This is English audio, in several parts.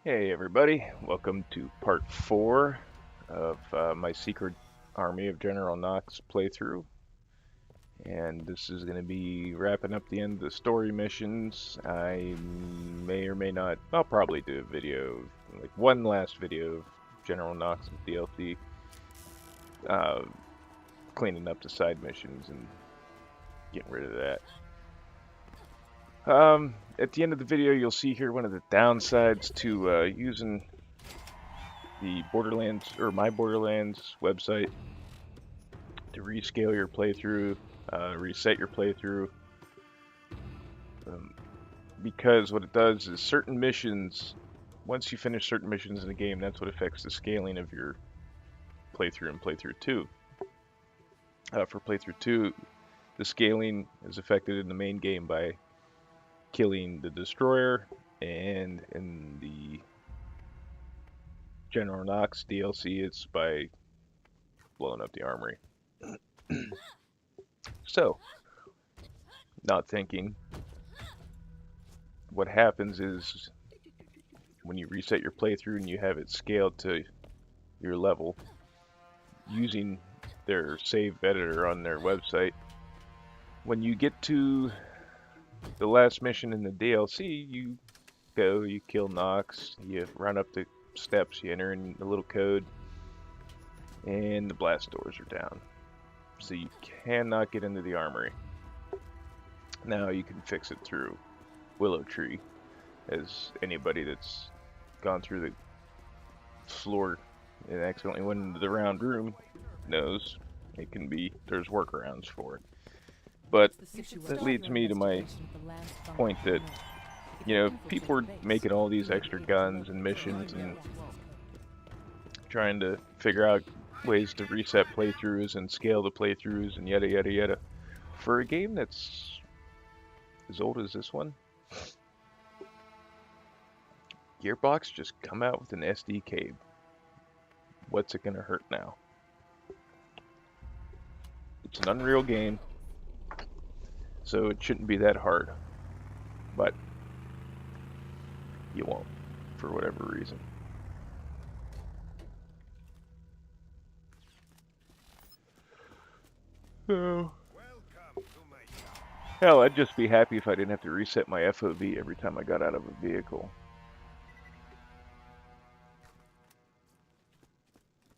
Hey everybody, welcome to part 4 of my secret Army of General Knoxx playthrough. And this is going to be wrapping up the end of the story missions. I may or may not, I'll probably do a video, like one last video of General Knoxx DLC, uh, cleaning up the side missions and getting rid of that. At the end of the video, you'll see here one of the downsides to using the Borderlands or my Borderlands website to rescale your playthrough, reset your playthrough. Um, because what it does is certain missions, once you finish certain missions in the game, that's what affects the scaling of your playthrough in playthrough 2. For playthrough 2, the scaling is affected in the main game by killing the destroyer, and in the General Knoxx DLC, it's by blowing up the armory. So, not thinking, what happens is when you reset your playthrough and you have it scaled to your level using their save editor on their website, when you get to the last mission in the DLC, you go, you kill Knoxx, you run up the steps, you enter in the little code, and the blast doors are down. So you cannot get into the armory. Now you can fix it through Willow Tree, as anybody that's gone through the floor and accidentally went into the round room knows. It can be, there's workarounds for it. But that leads me to my point that, you know, people are making all these extra guns and missions and trying to figure out ways to reset playthroughs and scale the playthroughs and yada yada yada. For a game that's as old as this one, Gearbox just come out with an SDK. What's it gonna hurt now? It's an Unreal game, so it shouldn't be that hard. But you won't, for whatever reason. So, hell, I'd just be happy if I didn't have to reset my FOV every time I got out of a vehicle.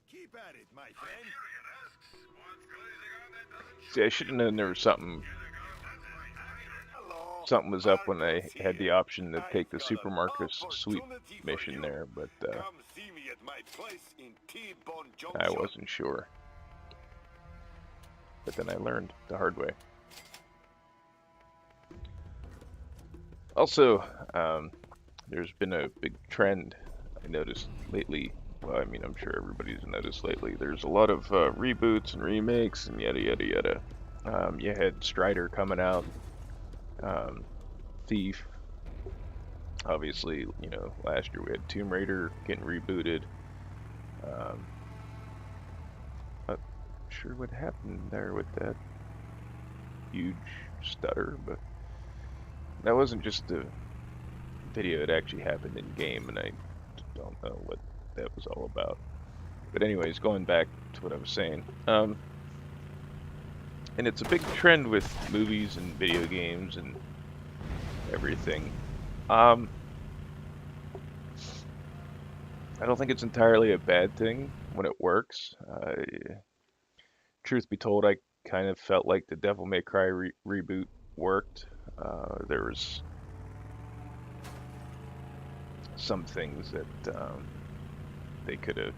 Keep at it, my friend. See, I should have known there was something was up when I had the option to take the supermarket sweep mission there, but I wasn't sure. But then I learned the hard way. Also, there's been a big trend I noticed lately. Well, I mean, I'm sure everybody's noticed lately. There's a lot of reboots and remakes and yada yada yada. You had Strider coming out, Thief. Obviously, you know, last year we had Tomb Raider getting rebooted. Not sure what happened there with that huge stutter, but that wasn't just a video, it actually happened in game, and I don't know what that was all about. But anyways, going back to what I was saying, and it's a big trend with movies and video games and everything. I don't think it's entirely a bad thing when it works. Truth be told, I kind of felt like the Devil May Cry reboot worked. There was some things that they could have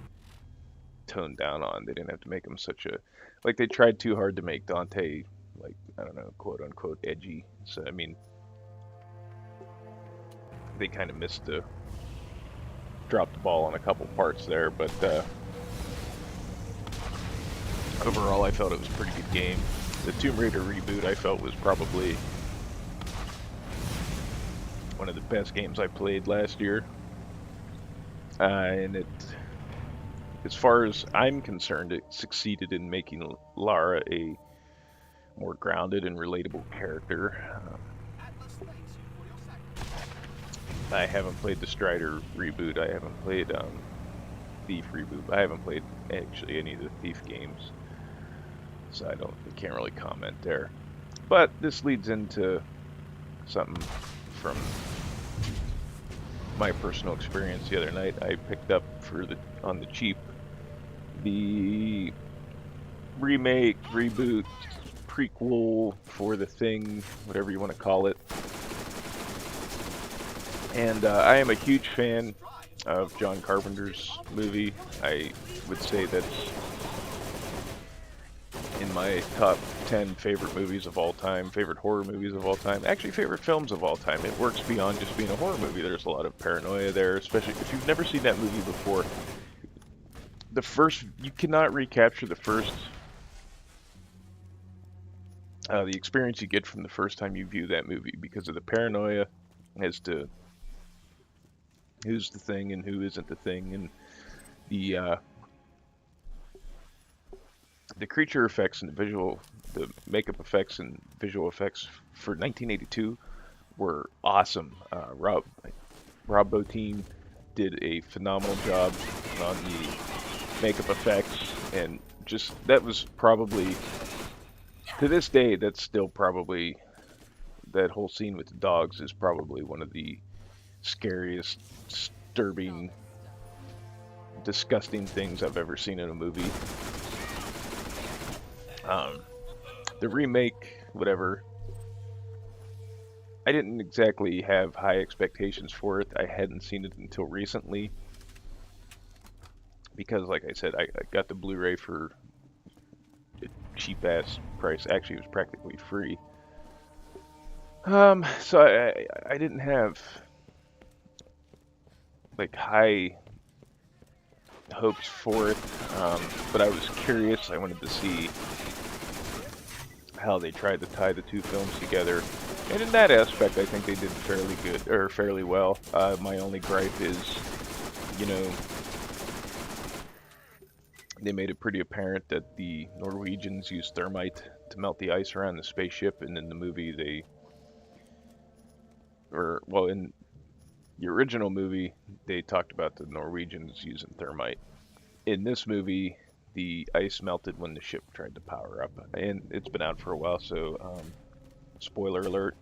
toned down on. They didn't have to make him such a, like, they tried too hard to make Dante, like, I don't know, quote unquote edgy. So I mean, they kind of missed the, dropped the ball on a couple parts there, but overall I felt it was a pretty good game. The Tomb Raider reboot I felt was probably one of the best games I played last year, and it, as far as I'm concerned, it succeeded in making Lara a more grounded and relatable character. I haven't played the Strider reboot. I haven't played Thief reboot. I haven't played actually any of the Thief games, so I can't really comment there. But this leads into something from my personal experience the other night. I picked up on the cheap the remake, reboot, prequel for The Thing, whatever you want to call it. And I am a huge fan of John Carpenter's movie. I would say that's in my top 10 favorite movies of all time, favorite horror movies of all time, actually favorite films of all time. It works beyond just being a horror movie. There's a lot of paranoia there, especially if you've never seen that movie before. You cannot recapture the experience you get from the first time you view that movie because of the paranoia as to who's the thing and who isn't the thing, and the creature effects and the makeup effects and visual effects for 1982 were awesome. Rob Bottin did a phenomenal job on the makeup effects, and just that was probably, to this day, that's still probably, that whole scene with the dogs is probably one of the scariest, disturbing, disgusting things I've ever seen in a movie. The remake, whatever, I didn't exactly have high expectations for it. I hadn't seen it until recently because, like I said, I got the Blu-ray for a cheap-ass price. Actually, it was practically free. So I didn't have like high hopes for it, but I was curious. I wanted to see how they tried to tie the two films together, and in that aspect, I think they did fairly good, or fairly well. My only gripe is, they made it pretty apparent that the Norwegians used thermite to melt the ice around the spaceship, and in the movie in the original movie, they talked about the Norwegians using thermite. In this movie, the ice melted when the ship tried to power up, and it's been out for a while, so spoiler alert.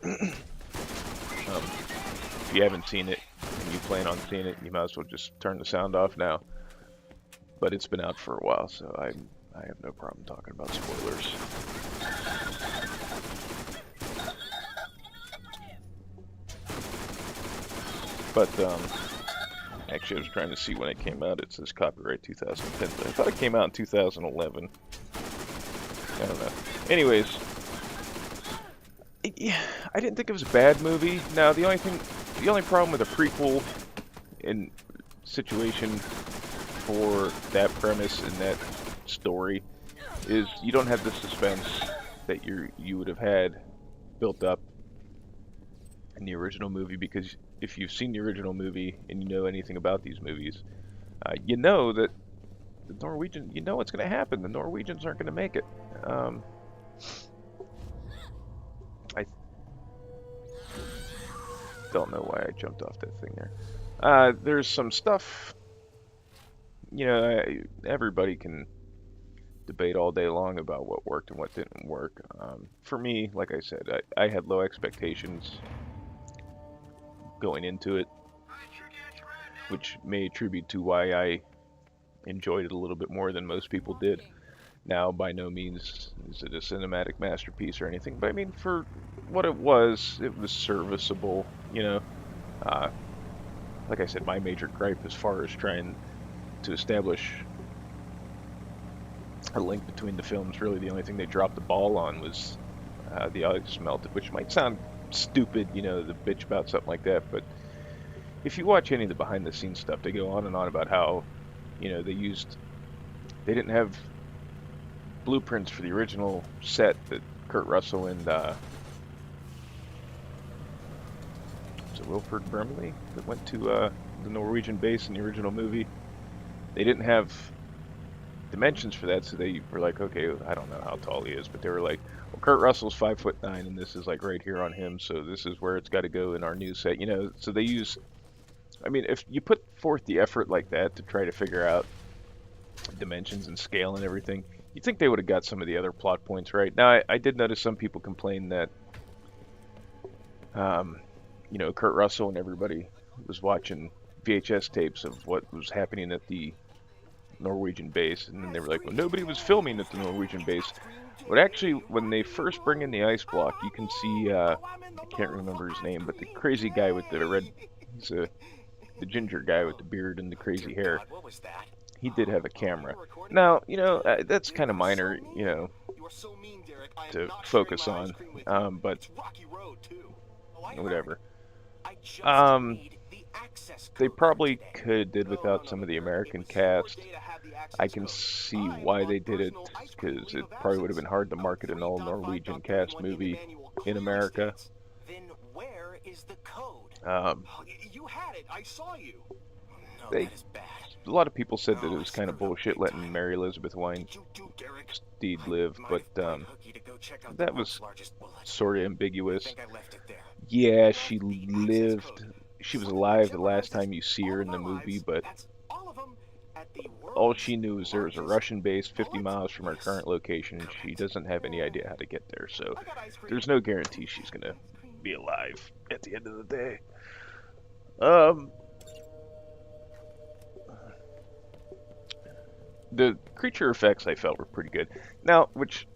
If you haven't seen it and you plan on seeing it, you might as well just turn the sound off now. But it's been out for a while, so I have no problem talking about spoilers. But actually, I was trying to see when it came out. It says copyright 2010, but I thought it came out in 2011. I don't know. Anyways, I didn't think it was a bad movie. Now, the only problem with a prequel in situation for that premise and that story is you don't have the suspense that you would have had built up in the original movie, because if you've seen the original movie and you know anything about these movies, you know that the Norwegian, you know what's going to happen. The Norwegians aren't going to make it. I don't know why I jumped off that thing there. There's some stuff, everybody can debate all day long about what worked and what didn't work. For me, like I said, I had low expectations going into it, which may attribute to why I enjoyed it a little bit more than most people did. Now, by no means is it a cinematic masterpiece or anything, but I mean, for what it was serviceable, Like I said, my major gripe as far as trying to establish a link between the films, really the only thing they dropped the ball on was the ice melted, which might sound stupid, the bitch about something like that, but if you watch any of the behind the scenes stuff, they go on and on about how, they didn't have blueprints for the original set that Kurt Russell and was it Wilford Brimley that went to the Norwegian base in the original movie. They didn't have dimensions for that, so they were like, okay, I don't know how tall he is, but they were like, well, Kurt Russell's 5'9", and this is like right here on him, so this is where it's got to go in our new set, you know. So they use, I mean, if you put forth the effort like that to try to figure out dimensions and scale and everything, you'd think they would have got some of the other plot points right. Now, I did notice some people complain that, you know, Kurt Russell and everybody was watching VHS tapes of what was happening at the Norwegian base, and then they were like, well, nobody was filming at the Norwegian base. But actually, when they first bring in the ice block, you can see, I can't remember his name, but the crazy guy with the red, he's the ginger guy with the beard and the crazy hair. He did have a camera. Now, you know, that's kind of minor, you know, to focus on, but whatever. They probably could have did without some of the American cast. I can see why they did it, because it probably would have been hard to market an all Norwegian cast movie in America. You had it. I saw you. No, They, that is bad. a lot of people said that it was kind of bullshit letting Mary Elizabeth Weinstein live, but that was sort of ambiguous. Yeah, she lived. She was alive the last time you see her in the movie, but all she knew is there was a Russian base 50 miles from her current location, and she doesn't have any idea how to get there, so there's no guarantee she's gonna be alive at the end of the day. The creature effects I felt were pretty good. Now, which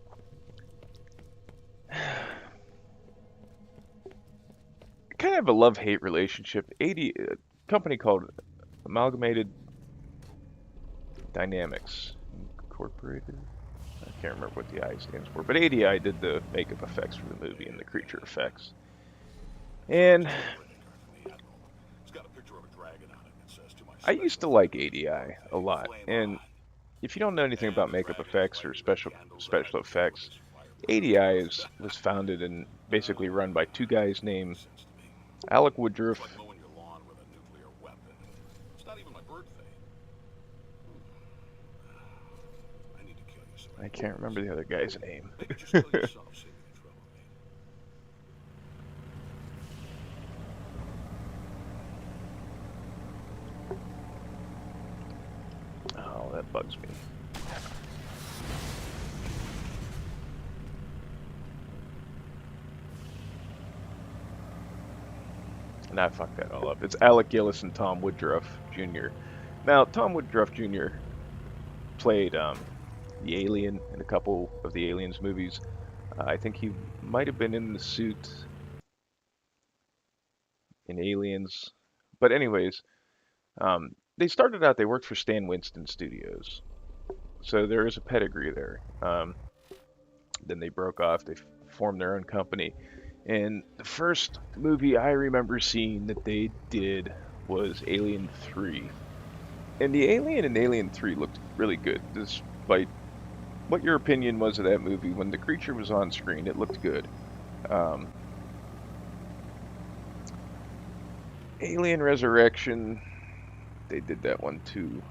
kind of a love-hate relationship. A company called Amalgamated Dynamics Incorporated. I can't remember what the I stands for, but ADI did the makeup effects for the movie and the creature effects. And I used to like ADI a lot. And if you don't know anything about makeup effects or special effects, ADI was founded and basically run by two guys named Alec Woodruff. I can't remember the other guy's name. Oh, that bugs me. And I fucked that all up. It's Alec Gillis and Tom Woodruff Jr. Now, Tom Woodruff Jr. played the alien in a couple of the Aliens movies. I think he might have been in the suit in Aliens. But anyways, they started out, they worked for Stan Winston Studios. So there is a pedigree there. Then they broke off, they formed their own company. And the first movie I remember seeing that they did was Alien 3. And the alien in Alien 3 looked really good, despite what your opinion was of that movie. When the creature was on screen, it looked good. Alien Resurrection, they did that one too.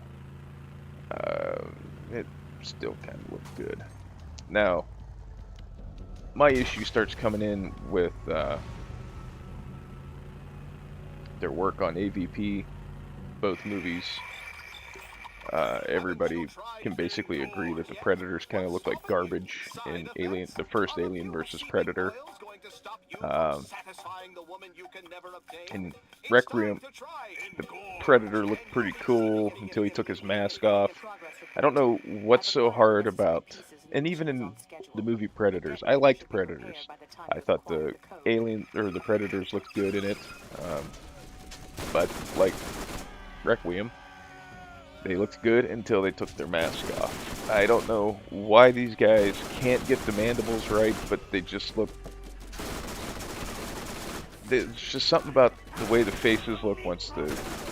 It still kind of looked good. Now, my issue starts coming in with their work on AVP, both movies. Everybody can basically agree that the Predators kind of look like garbage in Alien, the first Alien versus Predator. In Requiem, the Predator looked pretty cool until he took his mask off. I don't know what's so hard about, and even in the movie Predators, I liked Predators. I thought the Alien or the Predators looked good in it, but like Requiem, they looked good until they took their mask off. I don't know why these guys can't get the mandibles right, but they just look... There's just something about the way the faces look once the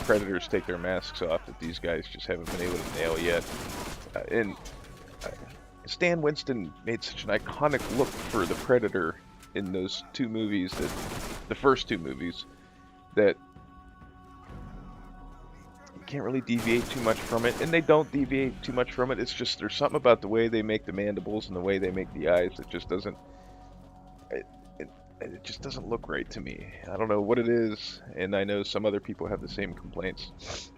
Predators take their masks off that these guys just haven't been able to nail yet. And Stan Winston made such an iconic look for the Predator in those two movies, that the first two movies, that can't really deviate too much from it, and they don't deviate too much from it. It's just there's something about the way they make the mandibles and the way they make the eyes that just doesn't. It just doesn't look right to me. I don't know what it is, and I know some other people have the same complaints.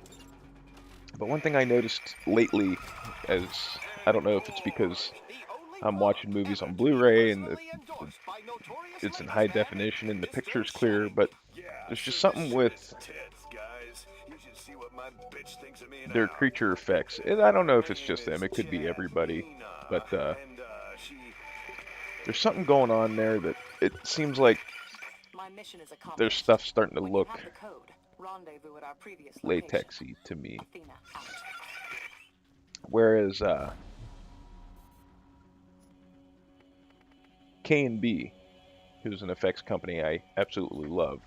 But one thing I noticed lately, as I don't know if it's because I'm watching movies on Blu-ray and it's in high definition and the picture's clear, but there's just something with their creature effects. And I don't know if it's just them, it could be everybody, but there's something going on there that it seems like their stuff's starting to look latexy to me. Whereas K&B, who's an effects company I absolutely love,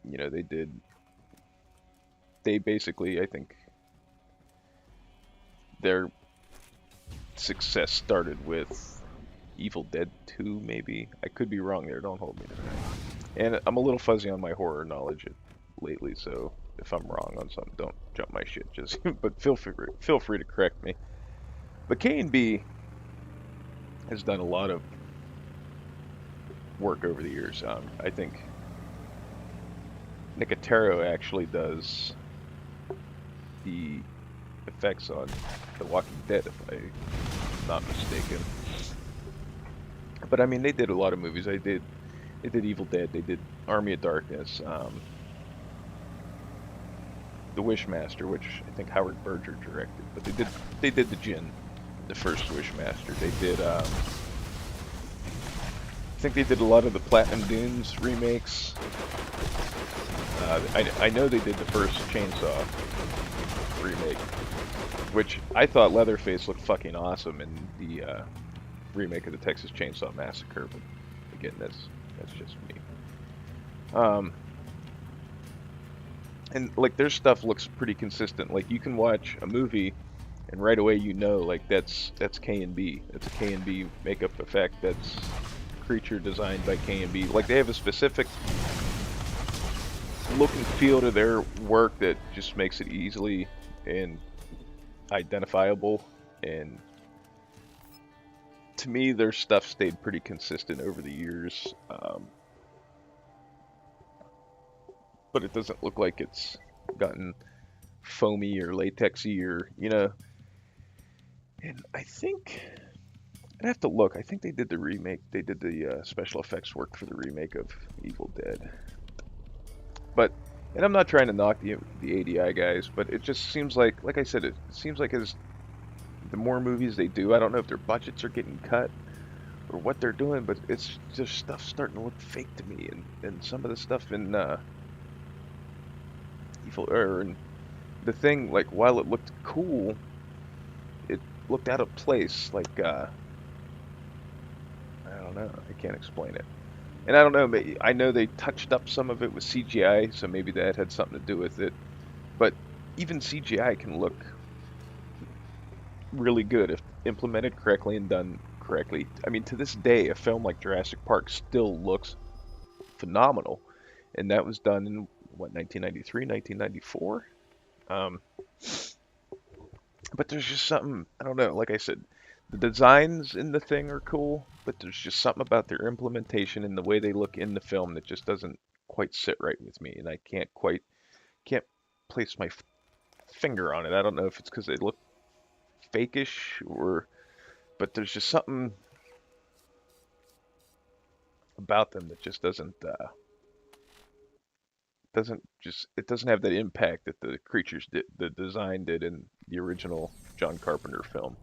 you know, they basically, I think, their success started with Evil Dead 2, maybe. I could be wrong there, don't hold me to that. And I'm a little fuzzy on my horror knowledge lately, so if I'm wrong on something, don't jump my shit, just but feel free to correct me. But K&B has done a lot of work over the years. I think Nicotero actually does the effects on The Walking Dead, if I'm not mistaken. But I mean, they did a lot of movies. They did Evil Dead. They did Army of Darkness. The Wishmaster, which I think Howard Berger directed. But they did the Djinn, the first Wishmaster. They did. I think they did a lot of the Platinum Dunes remakes. I know they did the first Chainsaw remake, which I thought Leatherface looked fucking awesome in the remake of the Texas Chainsaw Massacre, but again, that's just me. And like their stuff looks pretty consistent. Like you can watch a movie and right away you know like that's K&B. That's a K&B makeup effect. That's creature designed by K&B. Like they have a specific look and feel to their work that just makes it easily and identifiable, and to me their stuff stayed pretty consistent over the years, but it doesn't look like it's gotten foamy or latexy or, you know. And I think I'd have to look. I think they did the remake. They did the special effects work for the remake of Evil Dead. But, and I'm not trying to knock the ADI guys, but it just seems like I said, it seems like as the more movies they do, I don't know if their budgets are getting cut or what they're doing, but it's just stuff starting to look fake to me. And some of the stuff in in The Thing, like while it looked cool, it looked out of place. Like I don't know, I can't explain it. And I don't know, I know they touched up some of it with CGI, so maybe that had something to do with it. But even CGI can look really good if implemented correctly and done correctly. I mean, to this day, a film like Jurassic Park still looks phenomenal. And that was done in, what, 1993, 1994? But there's just something, I don't know, like I said, the designs in The Thing are cool, but there's just something about their implementation and the way they look in the film that just doesn't quite sit right with me, and I can't place my finger on it. I don't know if it's because they look fakish but there's just something about them that just doesn't have that impact that the creatures did, the design did in the original John Carpenter film.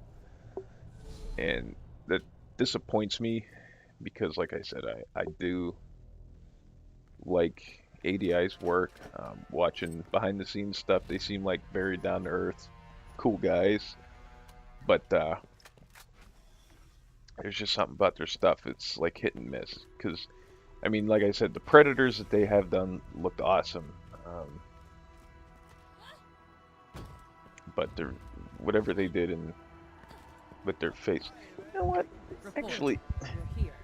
And that disappoints me because, like I said, I do like ADI's work. Watching behind the scenes stuff, they seem like very down to earth, cool guys. But there's just something about their stuff. It's like hit and miss. Because, I mean, like I said, the Predators that they have done looked awesome. But whatever they did with their face. You know what? Actually, You're here.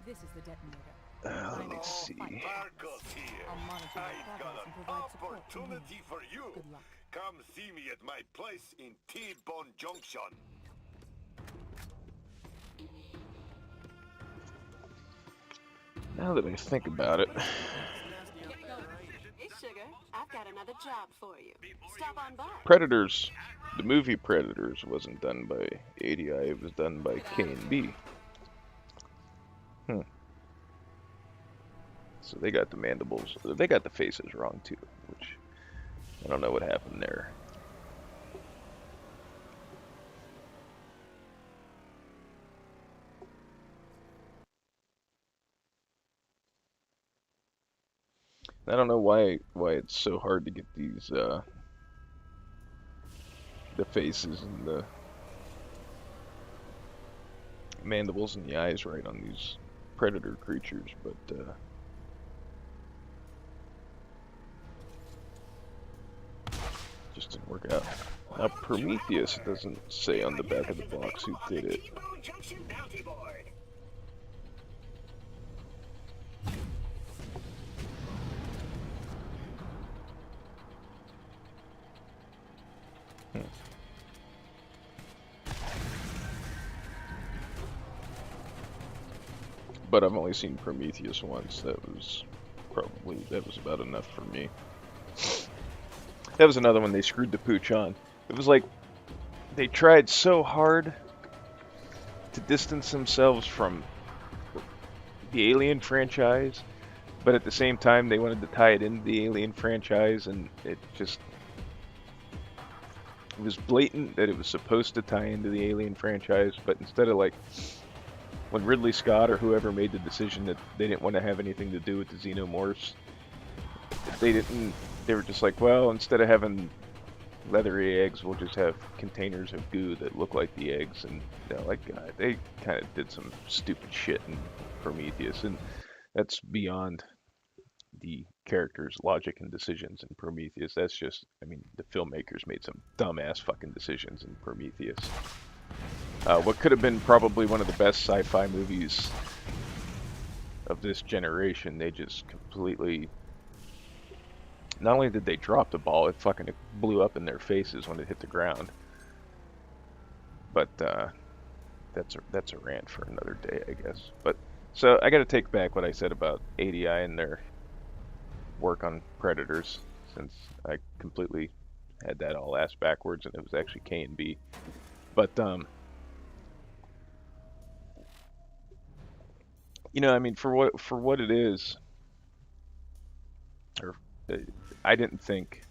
This is the detonator. Let me see. Marcos here. I'll monitor your I've got progress an and provide support. opportunity for you. Good luck. Come see me at my place in T-Bone Junction. Now that I think about it, Hey, Sugar, I've got another job for you. Stop on by. Predators, the movie Predators wasn't done by ADI, it was done by K&B. So they got the mandibles, they got the faces wrong too, which I don't know what happened there. I don't know why it's so hard to get these the faces and the mandibles and the eyes right on these predator creatures, but just didn't work out. Now Prometheus doesn't say on the back of the box who did it. T-Bone Junction bounty board. But I've only seen Prometheus once. That was about enough for me. That was another one they screwed the pooch on. It was like they tried so hard to distance themselves from the Alien franchise, but at the same time they wanted to tie it into the Alien franchise, and it was blatant that it was supposed to tie into the Alien franchise, but instead of like when Ridley Scott or whoever made the decision that they didn't want to have anything to do with the Xenomorphs, they were just like, well, instead of having leathery eggs, we'll just have containers of goo that look like the eggs. And God, they kind of did some stupid shit in Prometheus, and that's beyond the characters' logic and decisions in Prometheus. That's just, I mean, the filmmakers made some dumbass fucking decisions in Prometheus. What could have been probably one of the best sci-fi movies of this generation, they just completely... Not only did they drop the ball, it fucking blew up in their faces when it hit the ground. But that's a rant for another day, I guess. But so I got to take back what I said about ADI and their work on Predators, since I completely had that all ass backwards, and it was actually K&B. But you know, I mean, for what it is, or I didn't think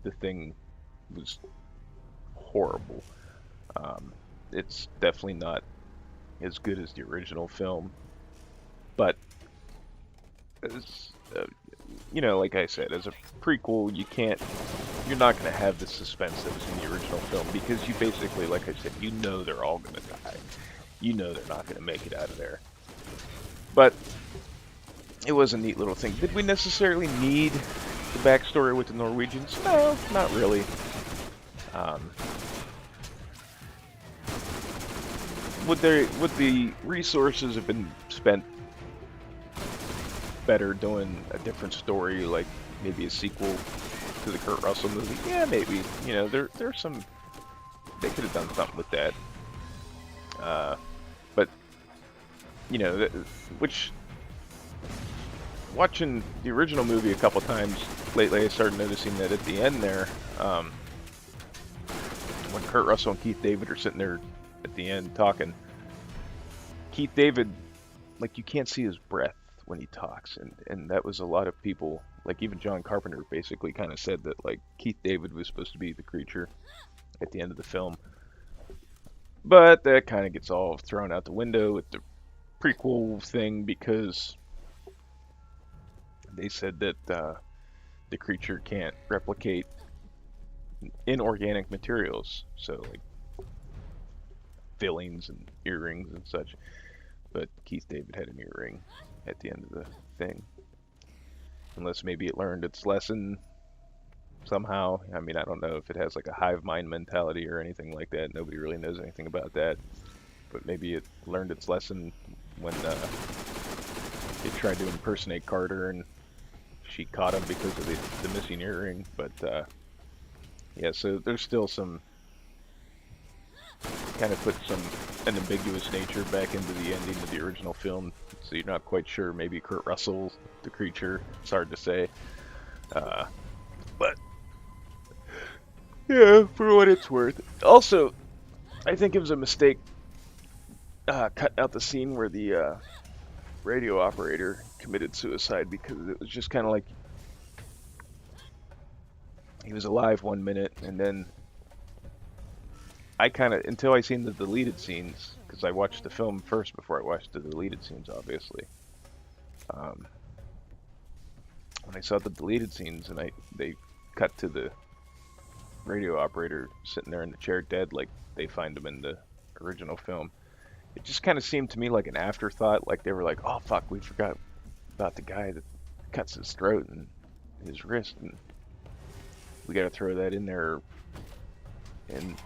the thing was horrible. It's definitely not as good as the original film, but as you know, like I said, as a prequel, you're not going to have the suspense that was in the original film, because you basically, like I said, you know they're all going to die. You know they're not going to make it out of there. But it was a neat little thing. Did we necessarily need the backstory with the Norwegians? No, not really. Would the resources have been spent better doing a different story, like maybe a sequel to the Kurt Russell movie? Yeah, maybe. You know, there's some... They could have done something with that. But, you know, which... Watching the original movie a couple times lately, I started noticing that at the end there, when Kurt Russell and Keith David are sitting there at the end talking, Keith David, like, you can't see his breath when he talks, and that was a lot of people, like even John Carpenter basically kind of said that, like, Keith David was supposed to be the creature at the end of the film. But that kind of gets all thrown out the window with the prequel thing, because they said that the creature can't replicate inorganic materials, so like fillings and earrings and such. But Keith David had an earring at the end of the thing. Unless maybe it learned its lesson somehow. I mean, I don't know if it has like a hive mind mentality or anything like that. Nobody really knows anything about that. But maybe it learned its lesson when He tried to impersonate Carter, and she caught him because of the missing earring. But yeah, so there's still some kind of put an ambiguous nature back into the ending of the original film, so you're not quite sure. Maybe Kurt Russell's the creature. It's hard to say. But yeah, for what it's worth. Also, I think it was a mistake cutting out the scene where the radio operator committed suicide, because it was just kind of like he was alive 1 minute, and then I kind of, until I seen the deleted scenes, because I watched the film first before I watched the deleted scenes, obviously. When I saw the deleted scenes and they cut to the radio operator sitting there in the chair dead, like they find him in the original film, it just kind of seemed to me like an afterthought. Like they were like, "Oh fuck, we forgot about the guy that cuts his throat and his wrist, and we got to throw that in there." And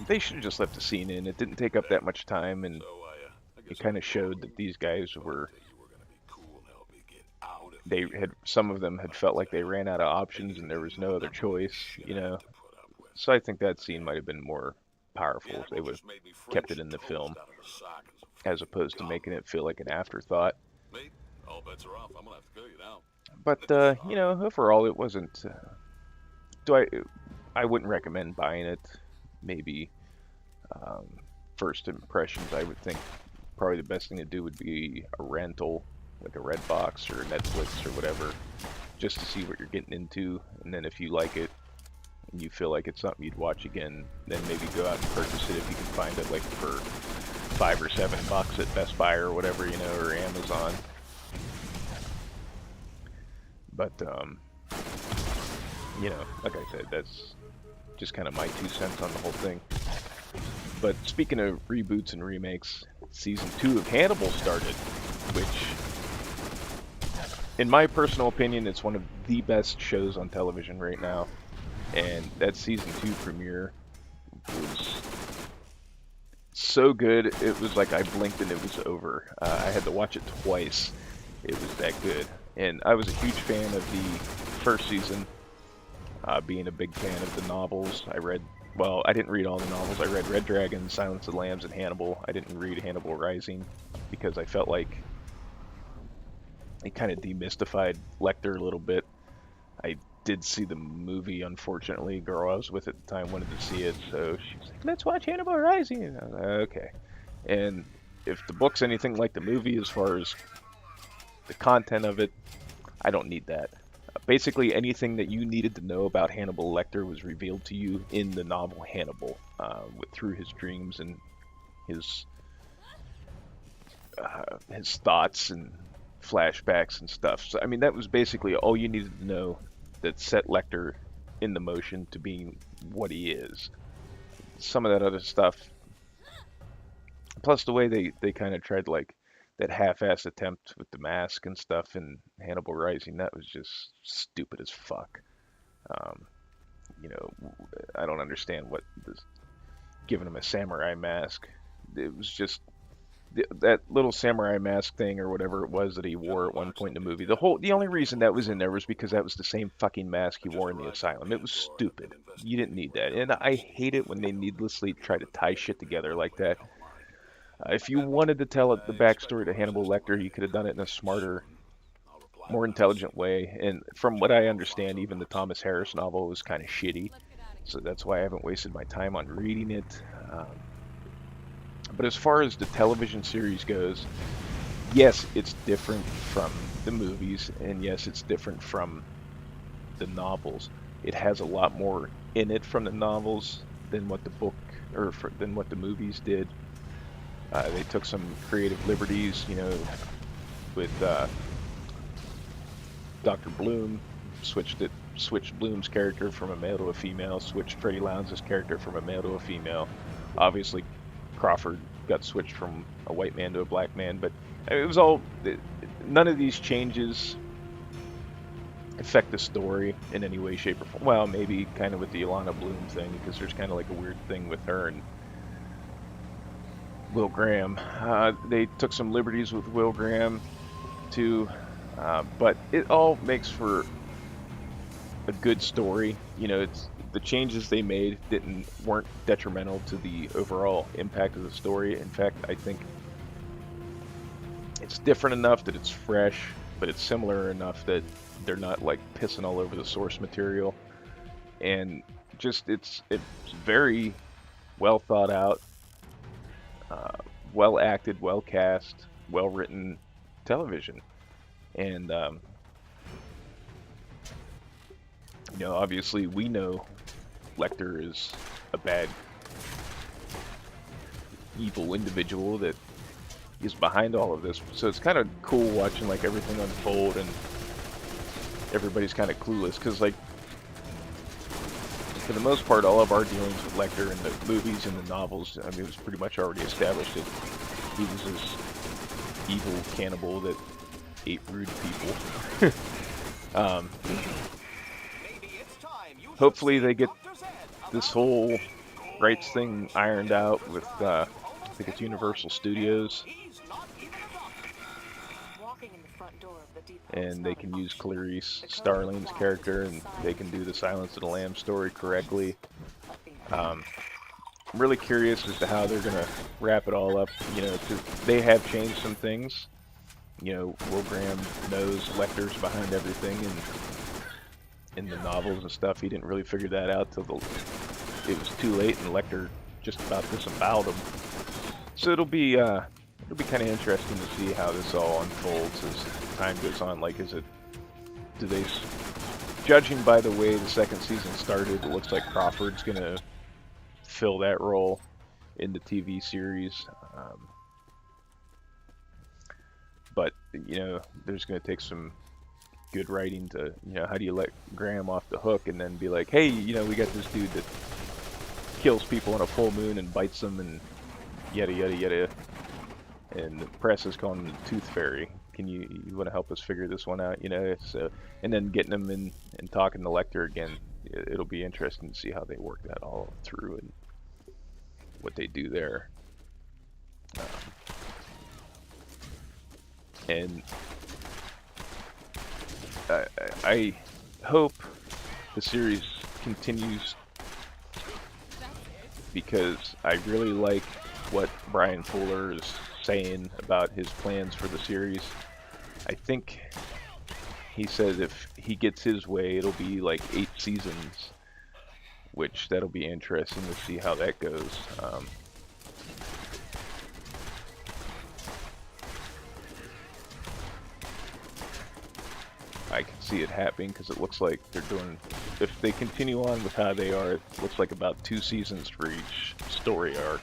they should have just left the scene in. It didn't take up that much time, and it kind of showed that these guys were. They had, some of them had felt like they ran out of options and there was no other choice, you know. So I think that scene might have been more powerful if they would have kept it in the film, as opposed to making it feel like an afterthought. But you know, overall, it wasn't. I wouldn't recommend buying it. Maybe first impressions, I would think probably the best thing to do would be a rental, like a Redbox or a Netflix or whatever, just to see what you're getting into. And then if you like it and you feel like it's something you'd watch again, then maybe go out and purchase it if you can find it, like for $5 or $7 at Best Buy or whatever, you know, or Amazon. But you know, like I said, that's just kind of my 2 cents on the whole thing. But speaking of reboots and remakes, season 2 of Hannibal started, which, in my personal opinion, it's one of the best shows on television right now. And that season 2 premiere was so good, it was like I blinked and it was over. I had to watch it twice. It was that good. And I was a huge fan of the first season, being a big fan of the novels. I didn't read all the novels. I read Red Dragon, Silence of the Lambs, and Hannibal. I didn't read Hannibal Rising because I felt like it kind of demystified Lecter a little bit. I did see the movie, unfortunately. Girl I was with at the time wanted to see it, so she was like, "Let's watch Hannibal Rising." And I was like, okay. And if the book's anything like the movie as far as the content of it, I don't need that. Basically, anything that you needed to know about Hannibal Lecter was revealed to you in the novel Hannibal, through his dreams and his thoughts and flashbacks and stuff. So, I mean, that was basically all you needed to know that set Lecter in the motion to being what he is. Some of that other stuff, plus the way they kind of tried, like, that half-assed attempt with the mask and stuff in Hannibal Rising, that was just stupid as fuck. You know, I don't understand what this, giving him a samurai mask. It was just that little samurai mask thing or whatever it was that he wore at one point in the movie. The only reason that was in there was because that was the same fucking mask he wore in the asylum. It was stupid. You didn't need that. And I hate it when they needlessly try to tie shit together like that. If you wanted to tell the backstory to Hannibal Lecter, you could have done it in a smarter, more intelligent way. And from what I understand, even the Thomas Harris novel was kind of shitty. So that's why I haven't wasted my time on reading it. But as far as the television series goes, yes, it's different from the movies, and yes, it's different from the novels. It has a lot more in it from the novels than what the book than what the movies did. They took some creative liberties, you know, with Dr. Bloom, switched Bloom's character from a male to a female, switched Freddie Lounge's character from a male to a female. Obviously, Crawford got switched from a white man to a black man, but it was all, none of these changes affect the story in any way, shape, or form. Well, maybe kind of with the Ilana Bloom thing, because there's kind of like a weird thing with her and Will Graham. They took some liberties with Will Graham, too, but it all makes for a good story. You know, it's the changes they made weren't detrimental to the overall impact of the story. In fact, I think it's different enough that it's fresh, but it's similar enough that they're not like pissing all over the source material. And just it's very well thought out, well acted, well cast, well written television. And you know, obviously we know Lecter is a bad, evil individual that is behind all of this. So it's kind of cool watching like everything unfold and everybody's kind of clueless, because like for the most part all of our dealings with Lecter in the movies and the novels, I mean, it was pretty much already established that he was this evil cannibal that ate rude people. Hopefully they get this whole rights thing ironed out with I think it's Universal Studios, and they can use Clarice Starling's character, and they can do the Silence of the Lambs story correctly. I'm really curious as to how they're gonna wrap it all up. You know, 'cause they have changed some things. You know, Will Graham knows Lecter's behind everything, and in the novels and stuff, he didn't really figure that out till it was too late, and Lecter just about disavowed him. So it'll be kind of interesting to see how this all unfolds as time goes on. Like, judging by the way the second season started, it looks like Crawford's gonna fill that role in the TV series. But you know, there's gonna take some good writing to, you know, how do you let Graham off the hook and then be like, hey, you know, we got this dude that kills people on a full moon and bites them and yada yada yada, and the press is calling him the Tooth Fairy. Can you want to help us figure this one out? You know, so, and then getting him in and talking to Lecter again, it'll be interesting to see how they work that all through and what they do there. And I hope the series continues, because I really like what Brian Fuller is saying about his plans for the series. I think he says if he gets his way, it'll be like 8 seasons, which that'll be interesting to see how that goes. I can see it happening because it looks like they're doing, if they continue on with how they are, it looks like about 2 seasons for each story arc.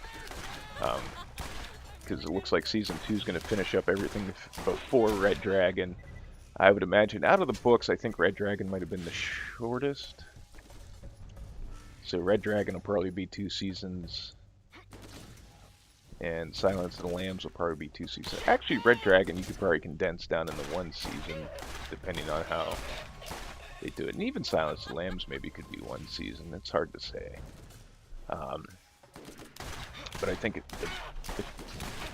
Because it looks like season 2 is going to finish up everything before Red Dragon. I would imagine out of the books, I think Red Dragon might have been the shortest. So Red Dragon will probably be 2 seasons. And Silence of the Lambs will probably be 2 seasons. Actually, Red Dragon you could probably condense down into 1 season, depending on how they do it. And even Silence of the Lambs maybe could be 1 season. It's hard to say. But I think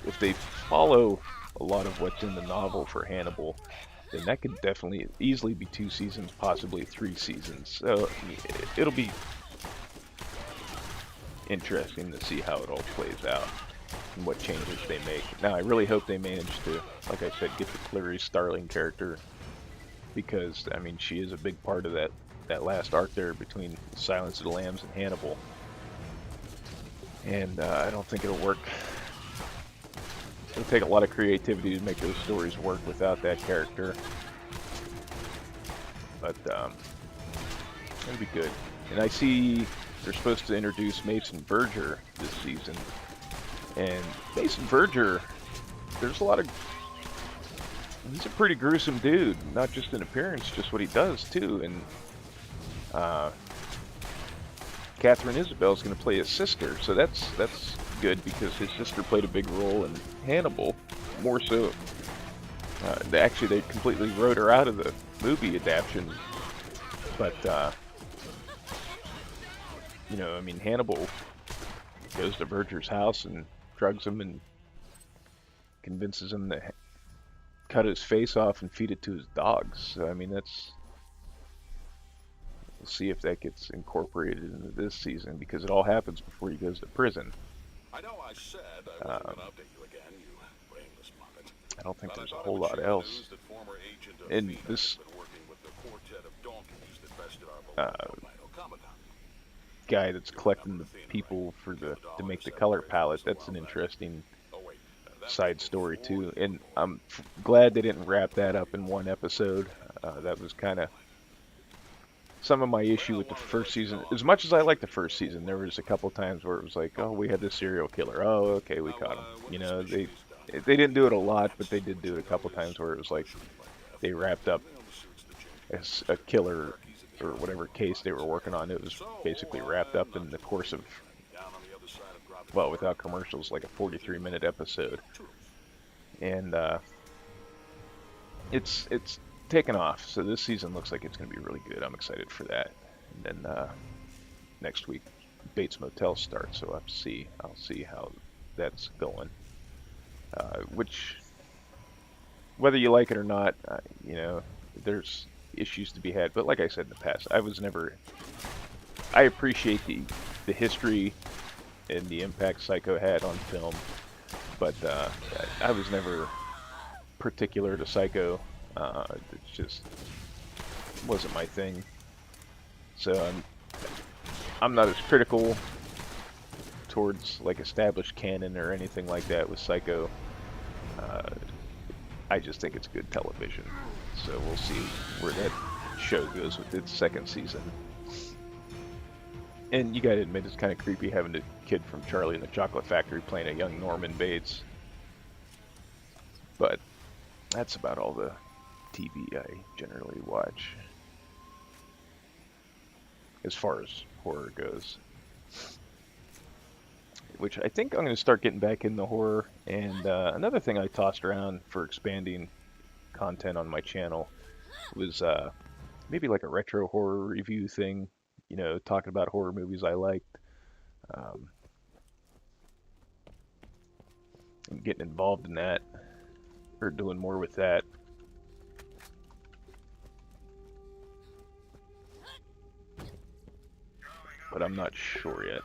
if they follow a lot of what's in the novel for Hannibal, then that could definitely easily be 2 seasons, possibly 3 seasons. So it'll be interesting to see how it all plays out and what changes they make. Now, I really hope they manage to, like I said, get the Clarice Starling character, because, I mean, she is a big part of that last arc there between Silence of the Lambs and Hannibal. And I don't think it'll work. It'll take a lot of creativity to make those stories work without that character. But it'll be good. And I see they're supposed to introduce Mason Verger this season. And Mason Verger, there's a lot of... He's a pretty gruesome dude. Not just in appearance, just what he does, too. And Catherine Isabel's going to play his sister, so that's good, because his sister played a big role in Hannibal. More so, actually they completely wrote her out of the movie adaptation. But you know, I mean, Hannibal goes to Verger's house and drugs him and convinces him to cut his face off and feed it to his dogs. So, I mean, that's... We'll see if that gets incorporated into this season, because it all happens before he goes to prison. I know I said I wasn't going to update you again, you brainless muppet. I don't think But there's a I thought whole I would lot share else. news that former agent of And Phoenix this has been working with the quartet of donkeys that bested our beloved Comicon. guy that's collecting the people for to make the color palette, that's an interesting Oh wait, side story too. And I'm glad they didn't wrap that up in one episode. That was kind of some of my issue with the first season. As much as I liked the first season, there was a couple times where it was like, oh, we had this serial killer. Oh, okay, we caught him. You know, they didn't do it a lot, but they did do it a couple times where it was like they wrapped up as a killer or whatever case they were working on. It was basically wrapped up in the course of, well, without commercials, like a 43-minute episode. And it's taken off, so this season looks like it's going to be really good. I'm excited for that. And then next week, Bates Motel starts, so I'll see how that's going. Which, whether you like it or not, you know, there's issues to be had. But like I said in the past, I appreciate the history and the impact Psycho had on film, but I was never particular to Psycho. It just wasn't my thing. So I'm not as critical towards like established canon or anything like that with Psycho. I just think it's good television. So we'll see where that show goes with its second season. And you gotta admit, it's kind of creepy having the kid from Charlie and the Chocolate Factory playing a young Norman Bates. But that's about all the TV I generally watch, as far as horror goes. Which I think I'm going to start getting back in the horror. And another thing I tossed around for expanding content on my channel was maybe like a retro horror review thing, you know, talking about horror movies I liked. And getting involved in that, or doing more with that. But I'm not sure yet.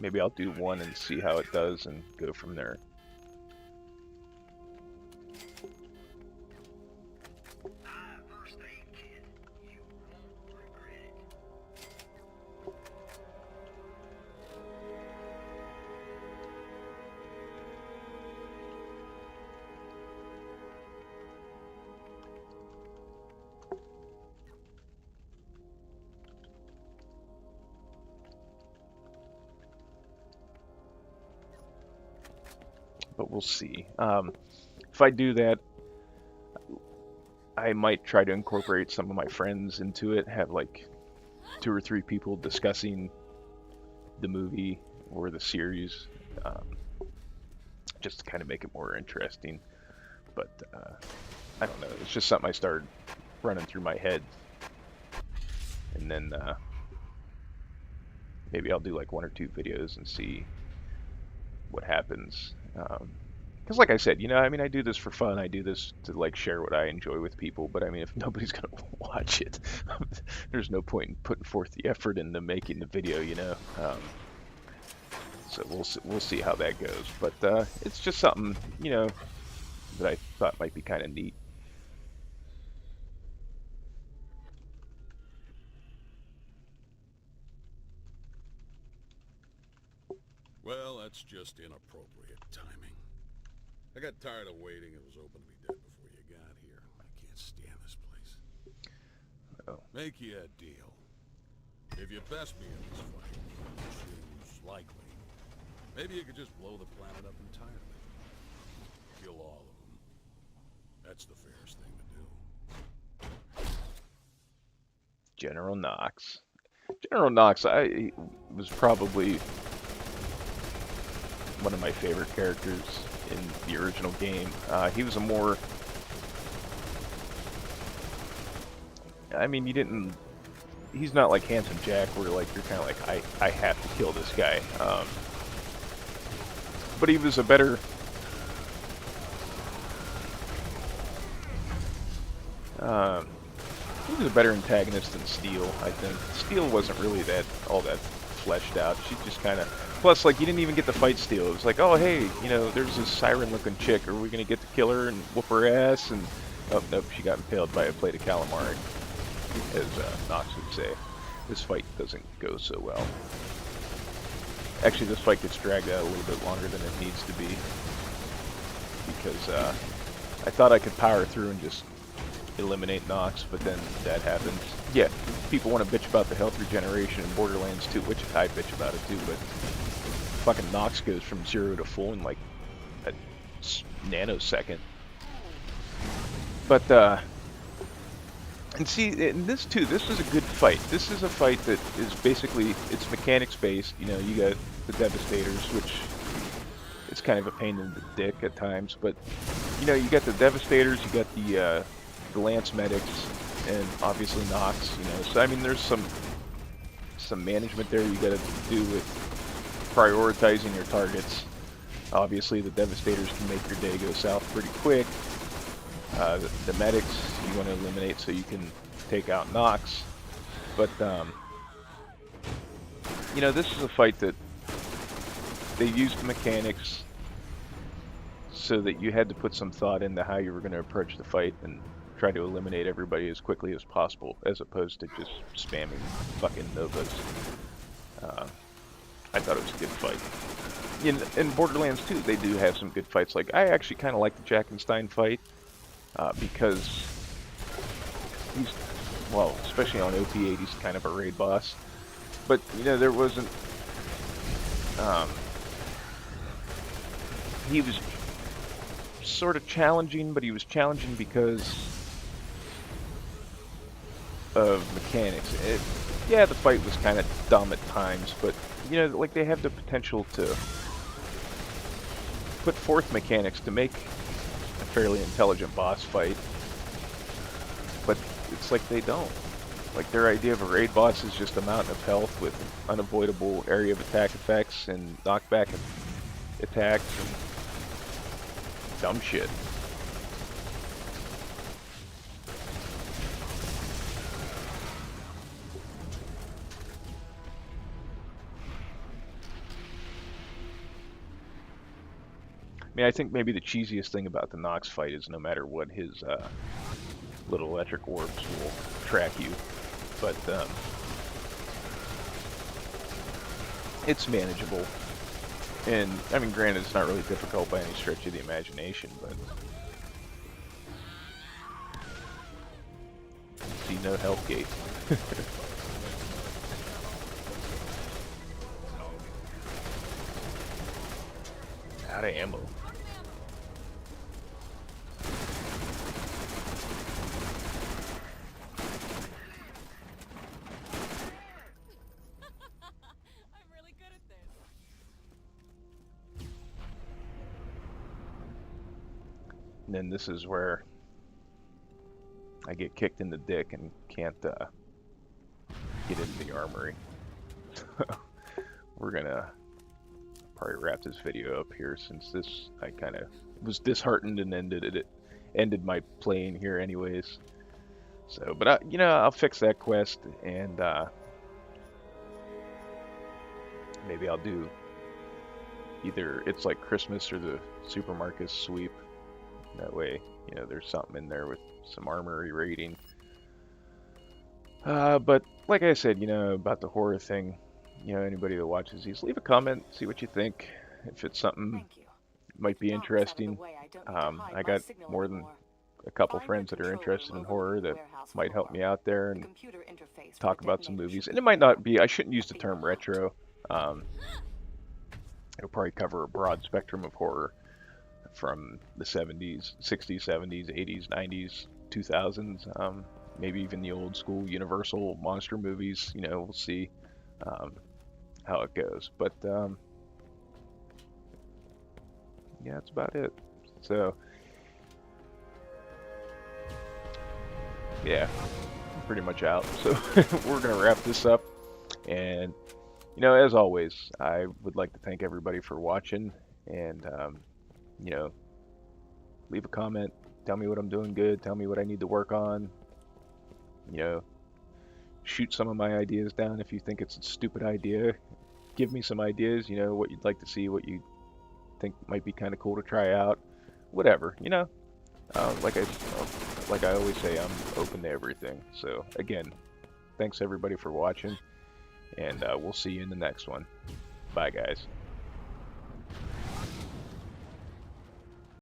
Maybe I'll do one and see how it does and go from there. But we'll see. If I do that, I might try to incorporate some of my friends into it, have like 2 or 3 people discussing the movie or the series, just to kind of make it more interesting. But I don't know, it's just something I started running through my head. And then maybe I'll do like 1 or 2 videos and see what happens. Because like I said, you know, I mean, I do this for fun. I do this to like share what I enjoy with people. But I mean, if nobody's gonna watch it, there's no point in putting forth the effort into making the video, you know. So we'll see how that goes. But it's just something, you know, that I thought might be kind of neat. Well, that's just inappropriate timing. I got tired of waiting. It was open to be dead before you got here. I can't stand this place. Oh. Make you a deal. If you best me in this fight, choose likely. Maybe you could just blow the planet up entirely. Kill all of them. That's the fairest thing to do. General Knoxx. General Knoxx, was probably one of my favorite characters in the original game. He was a more... I mean, he's not like Handsome Jack, where like you're kind of like, I have to kill this guy. But he was a better... He was a better antagonist than Steel, I think. Steel wasn't really all that fleshed out. She just kind of... Plus, like, you didn't even get to fight Steel. It was like, oh, hey, you know, there's this siren-looking chick. Are we going to get to kill her and whoop her ass? And, oh, nope, she got impaled by a plate of calamari, as Knoxx would say. This fight doesn't go so well. Actually, this fight gets dragged out a little bit longer than it needs to be. Because I thought I could power through and just eliminate Knoxx, but then that happens. Yeah, people want to bitch about the health regeneration in Borderlands 2, which I bitch about it too, but fucking Knoxx goes from 0 to full in like a nanosecond. But, and see, in this too, this is a good fight. This is a fight that is basically, it's mechanics based. You know, you got the Devastators, which it's kind of a pain in the dick at times, but you know, you got the Devastators, you got the Lance Medics, and obviously Knoxx, you know, so I mean there's some management there you gotta do with prioritizing your targets. Obviously the Devastators can make your day go south pretty quick. The Medics you want to eliminate so you can take out Knoxx, but you know, this is a fight that they used the mechanics so that you had to put some thought into how you were going to approach the fight and try to eliminate everybody as quickly as possible, as opposed to just spamming fucking Novas. I thought it was a good fight. In Borderlands 2, they do have some good fights. Like, I actually kind of like the Jackenstein fight, because he's, well, especially on OP8, he's kind of a raid boss. But, you know, there wasn't, he was sort of challenging, but he was challenging because of mechanics. Yeah, the fight was kind of dumb at times, but you know, like, they have the potential to put forth mechanics to make a fairly intelligent boss fight, but it's like they don't. Like, their idea of a raid boss is just a mountain of health with unavoidable area of attack effects and knockback attacks and dumb shit. I mean, I think maybe the cheesiest thing about the Knoxx fight is no matter what, his little electric orbs will track you. But it's manageable. And, I mean, granted, it's not really difficult by any stretch of the imagination, but... See, no health gate. Out of ammo. And then this is where I get kicked in the dick and can't get into the armory. We're gonna probably wrap this video up here, since this, I kind of was disheartened and ended my playing here anyways. So, but you know, I'll fix that quest, and maybe I'll do either It's Like Christmas or the Supermarket sweep. That way, you know, there's something in there with some armory raiding. But like I said, you know, about the horror thing, you know, anybody that watches these, leave a comment, see what you think. If it's something might be interesting. I got more than a couple friends that are interested in horror that might help me out there and talk about some movies. And it might not be, I shouldn't use the term retro. It'll probably cover a broad spectrum of horror, from the 70s, 60s, 70s, 80s, 90s, 2000s, maybe even the old school Universal monster movies. You know, we'll see how it goes. But yeah, that's about it. So yeah, I'm pretty much out. So we're gonna wrap this up. And you know, as always, I would like to thank everybody for watching, and you know, leave a comment, Tell me what I'm doing good. Tell me what I need to work on. You know, shoot some of my ideas down if you think it's a stupid idea. Give me some ideas, you know, what you'd like to see, what you think might be kind of cool to try out. Whatever, you know. Like I always say, I'm open to everything. So, again, thanks everybody for watching, and we'll see you in the next one. Bye, guys.